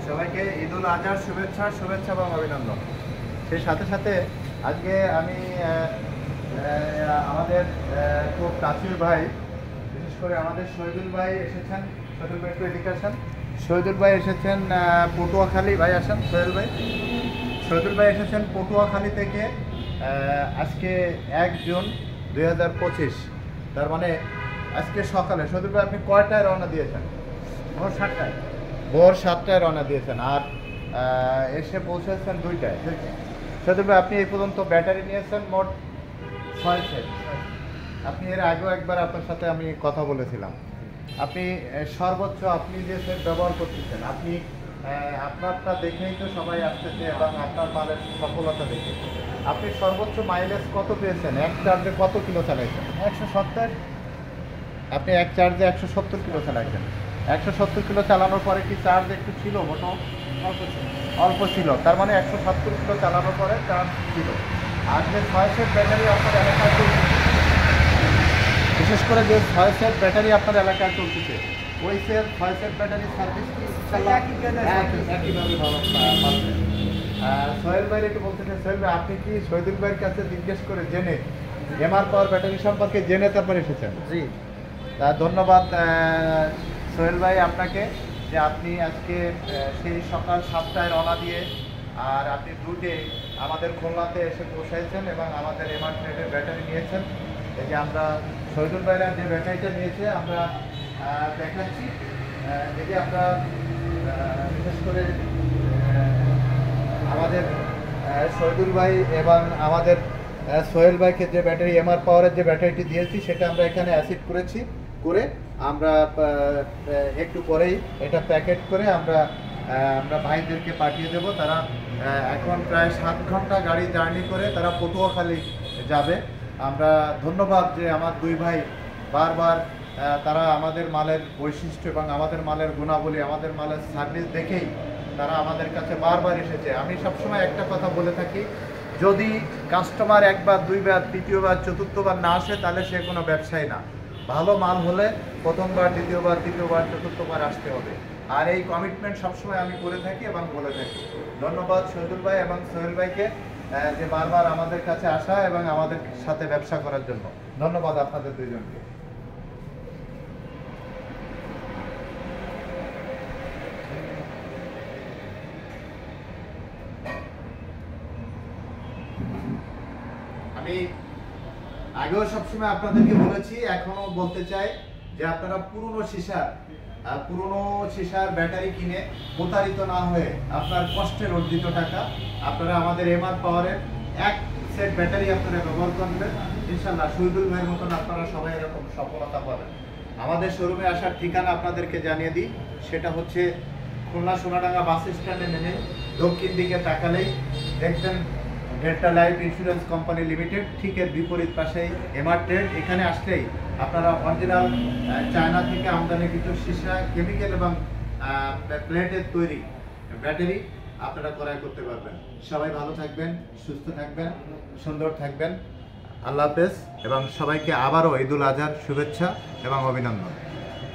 সবাইকে ঈদুল আজহার শুভেচ্ছা এবং অভিনন্দন। সেই সাথে সাথে আজকে আমি আমাদের খুব কাছের ভাই, বিশেষ করে আমাদের শহীদুল ভাই এসেছেন। শহীদুল ভাই একটু এদিকে আসেন। শহীদুল ভাই এসেছেন পটুয়াখালী। ভাই আসেন সোহেল ভাই। শহীদুল ভাই এসেছেন পটুয়াখালী থেকে আজকে 1 জুন 2025, তার মানে আজকে সকালে। শহীদুল ভাই আপনি কয়টায় রওনা দিয়েছেন? ভোর 7টায়। ভোর 7টায় রওনা দিয়েছেন আর এসে পৌঁছেছেন 2টায়। শহীদুল ভাই আপনি এই পর্যন্ত ব্যাটারি নিয়েছেন মোট 6 সেট। আপনি এর আগেও একবার আপনার সাথে আমি কথা বলেছিলাম। আপনি সর্বোচ্চ আপনি যে সেট ব্যবহার করতেছেন, আপনি আপনারটা দেখেই তো সবাই আসতেছে এবং আপনার মালের সফলতা দেখে আপনি সর্বোচ্চ মাইলেজ কত পেয়েছেন? এক চার্জে কত কিলো চালাইছেন? 170। আপনি এক চার্জে 170 কিলো চালাইছেন। 170 কিলো চালানোর পরে কি চার্জ একটু ছিল? মোটো অল্প ছিল, তার মানে 170 কিলো চালানোর পরে চার্জ ছিল। আর যে 6 সেট ব্যাটারি আপনার এলাকায় চলতেছে, বিশেষ করে যে 6 সেট ব্যাটারি আপনার এলাকায় চলতেছে, ওই 6 সেট ব্যাটারি সার্ভিস কি একইভাবে পাচ্ছেন? সোহেল ভাই একটু বলতেছেন। সোহেল ভাই আপনি কি শহীদুল ভাইয়ের কাছে জিজ্ঞেস করে জেনে এমআর পাওয়ার ব্যাটারি সম্পর্কে জেনে তারপর এসেছেন? জি, ধন্যবাদ সোহেল ভাই আপনাকে, যে আপনি আজকে সেই সকাল 7টায় রওনা দিয়ে আর আপনি দ্রুতে আমাদের খুলনাতে এসে পৌঁছাইছেন এবং আমাদের এমআর ট্রেডের ব্যাটারি নিয়েছেন। এই যে আমরা শহীদুল ভাইরা যে ব্যাটারিটা নিয়েছে আমরা দেখাচ্ছি। এই যে আমরা বিশেষ করে আমাদের শহীদুল ভাই এবং আমাদের সোহেল ভাইকে যে ব্যাটারি এমআর পাওয়ারের যে ব্যাটারিটি দিয়েছি সেটা আমরা এখানে অ্যাসিড করেছি, করে আমরা একটু পরেই এটা প্যাকেট করে আমরা ভাইদেরকে পাঠিয়ে দেব। তারা এখন প্রায় 7 ঘন্টা গাড়ি জার্নি করে তারা পটুয়াখালী যাবে। আমরা ধন্যবাদ যে আমার 2 ভাই বারবার তারা আমাদের মালের বৈশিষ্ট্য এবং আমাদের মালের গুণাবলী, আমাদের মালের সার্ভিস দেখেই তারা আমাদের কাছে বারবার এসেছে। আমি সবসময় একটা কথা বলে থাকি, যদি কাস্টমার একবার, 2বার, 3য়বার, 4থবার না আসে তাহলে সে কোনো ব্যবসায়ী না। ভালো মাল হলে প্রথমবার, 2য়বার, 3য়বার, 4থবার আসতে হবে। আর এই কমিটমেন্ট সবসময় আমি করে থাকি এবং বলে থাকি। ধন্যবাদ শহীদুল ভাই এবং সোহেল ভাইকে যে বারবার আমাদের কাছে আসা এবং আমাদের সাথে ব্যবসা করার জন্য। ধন্যবাদ আপনাদের দুইজনকে। আমি আগেও সবসময় আপনাদেরকে বলেছি, এখনো বলতে চাই যে আপনারা পুরনো সীসার ব্যাটারি কিনে প্রতারিত না হয়ে আপনার কষ্টের অর্জিত টাকা আপনারা আমাদের এমআর পাওয়ারের 1 সেট ব্যাটারি আপনারা ব্যবহার করবেন। ইনশাআল্লাহ শহীদুল ভাইয়ের মতন আপনারা সবাই এরকম সফলতা পাবেন। আমাদের শোরুমে আসার ঠিকানা আপনাদেরকে জানিয়ে দিই, সেটা হচ্ছে খুলনা সোনাডাঙ্গা বাস স্ট্যান্ডে নেমে দক্ষিণ দিকে তাকালেই দেখবেন delta life insurance company limited, ঠিক এর বিপরীত পাশেই এমআর ট্রেড। এখানে আসলেই আপনারা অরিজিনাল চায়না থেকে আমদানিকৃত সীসা, কেমিক্যাল এবং প্লেটের তৈরি ব্যাটারি আপনারা ক্রয় করতে পারবেন। সবাই ভালো থাকবেন, সুস্থ থাকবেন, সুন্দর থাকবেন। আল্লাহ হাফেজ এবং সবাইকে আবারও ঈদুল আজহার শুভেচ্ছা এবং অভিনন্দন।